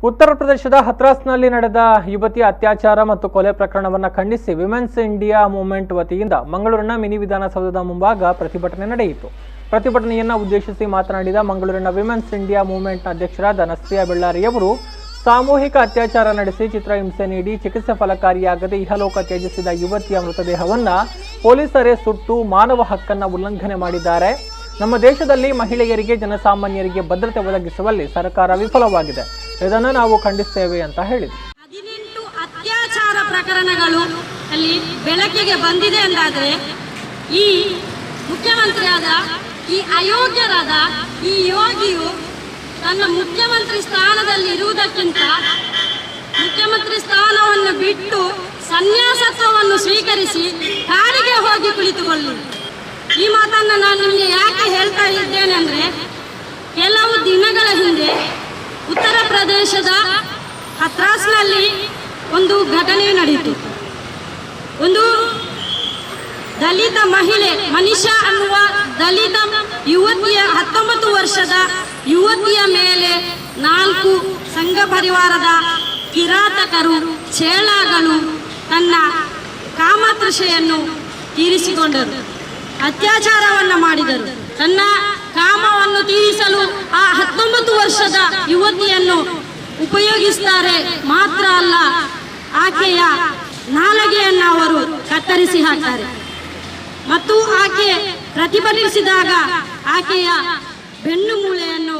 ಉತ್ತರ ಪ್ರದೇಶದ ಹತ್ರಾಸ್ನಲ್ಲಿ ನಡೆದ ಯುವತಿಯ ಅತ್ಯಾಚಾರ ಮತ್ತು ಕೊಲೆ ಪ್ರಕರಣವನ್ನು ಖಂಡಿಸಿ ವಿಮೆನ್ಸ್ ಇಂಡಿಯಾ ಮೂವ್ಮೆಂಟ್ ವತಿಯಿಂದ ಮಂಗಳೂರಿನ ಮಿನಿ ವಿಧಾನಸೌಧದ ಮುಂಭಾಗ ಪ್ರತಿಭಟನೆ ನಡೆಯಿತು. ಪ್ರತಿಭಟನೆಯನ್ನು ಉದ್ದೇಶಿಸಿ ಮಾತನಾಡಿದ ಮಂಗಳೂರಿನ ವಿಮೆನ್ಸ್ ಇಂಡಿಯಾ ಮೂವ್ಮೆಂಟ್ನ ಅಧ್ಯಕ್ಷರಾದ ನಸ್ರಿಯಾ ಬೆಳ್ಳಾರಿಯವರು, ಸಾಮೂಹಿಕ ಅತ್ಯಾಚಾರ ನಡೆಸಿ ಚಿತ್ರಹಿಂಸೆ ನೀಡಿ ಚಿಕಿತ್ಸೆ ಫಲಕಾರಿಯಾಗದೆ ಇಹಲೋಕ ತ್ಯಜಿಸಿದ ಯುವತಿಯ ಮೃತದೇಹವನ್ನು ಪೊಲೀಸರೇ ಸುಟ್ಟು ಮಾನವ ಹಕ್ಕನ್ನು ಉಲ್ಲಂಘನೆ ಮಾಡಿದ್ದಾರೆ. ನಮ್ಮ ದೇಶದಲ್ಲಿ ಮಹಿಳೆಯರಿಗೆ, ಜನಸಾಮಾನ್ಯರಿಗೆ ಭದ್ರತೆ ಒದಗಿಸುವಲ್ಲಿ ಸರ್ಕಾರ ವಿಫಲವಾಗಿದೆ. ಇದನ್ನು ನಾವು ಖಂಡಿಸ್ತೇವೆ ಅಂತ ಹೇಳಿದರು. 18 ಅತ್ಯಾಚಾರ ಪ್ರಕರಣಗಳು ಅಲ್ಲಿ ಬೆಳಕಿಗೆ ಬಂದಿದೆ ಎಂದಾದರೆ ಈ ಮುಖ್ಯಮಂತ್ರಿಯಾದ ಈ ಅಯೋಗ್ಯರಾದ ಈ ಯೋಗಿಯು ತನ್ನ ಮುಖ್ಯಮಂತ್ರಿ ಸ್ಥಾನದಲ್ಲಿ ಇರುವುದಕ್ಕಿಂತ ಮುಖ್ಯಮಂತ್ರಿ ಸ್ಥಾನವನ್ನು ಬಿಟ್ಟು ಸನ್ಯಾಸತ್ವವನ್ನು ಸ್ವೀಕರಿಸಿ ಕಾರಿಗೆ ಹೋಗಿ ಕುಳಿತುಕೊಳ್ಳಿ. ಈ ಮಾತನ್ನು ನಾನು ನಿಮಗೆ ಯಾಕೆ ಹೇಳ್ತಾ ಇದ್ದೇನೆ ಅಂದರೆ, ಕೆಲವು ದಿನಗಳ ಹಿಂದೆ ಉತ್ತರ ಪ್ರದೇಶದ ಹತ್ರಾಸ್ನಲ್ಲಿ ಒಂದು ಘಟನೆ ನಡೆಯಿತು. ಒಂದು ದಲಿತ ಮಹಿಳೆ ಮನಿಷಾ ಅನ್ನುವ ದಲಿತ ಯುವತಿಯ 19 ವರ್ಷದ ಯುವತಿಯ ಮೇಲೆ 4 ಸಂಘ ಪರಿವಾರದ ಕಿರಾತಕರು, ಚೇಳಾಗಳು ತನ್ನ ಕಾಮತೃಷೆಯನ್ನು ತೀರಿಸಿಕೊಂಡರು, ಅತ್ಯಾಚಾರವನ್ನು ಮಾಡಿದರು. ತನ್ನ ಕಾಮವನ್ನು ತೀರಿಸಲು ಆ 19 ವರ್ಷದ ಯುವತಿಯನ್ನು ಉಪಯೋಗಿಸುತ್ತಾರೆ. ಮಾತ್ರ ಅಲ್ಲ, ಆಕೆಯ ನಾಲಿಗೆಯನ್ನು ಅವರು ಕತ್ತರಿಸಿ ಹಾಕ್ತಾರೆ ಮತ್ತು ಆಕೆ ಪ್ರತಿಭಟಿಸಿದಾಗ ಆಕೆಯ ಬೆನ್ನು ಮೂಳೆಯನ್ನು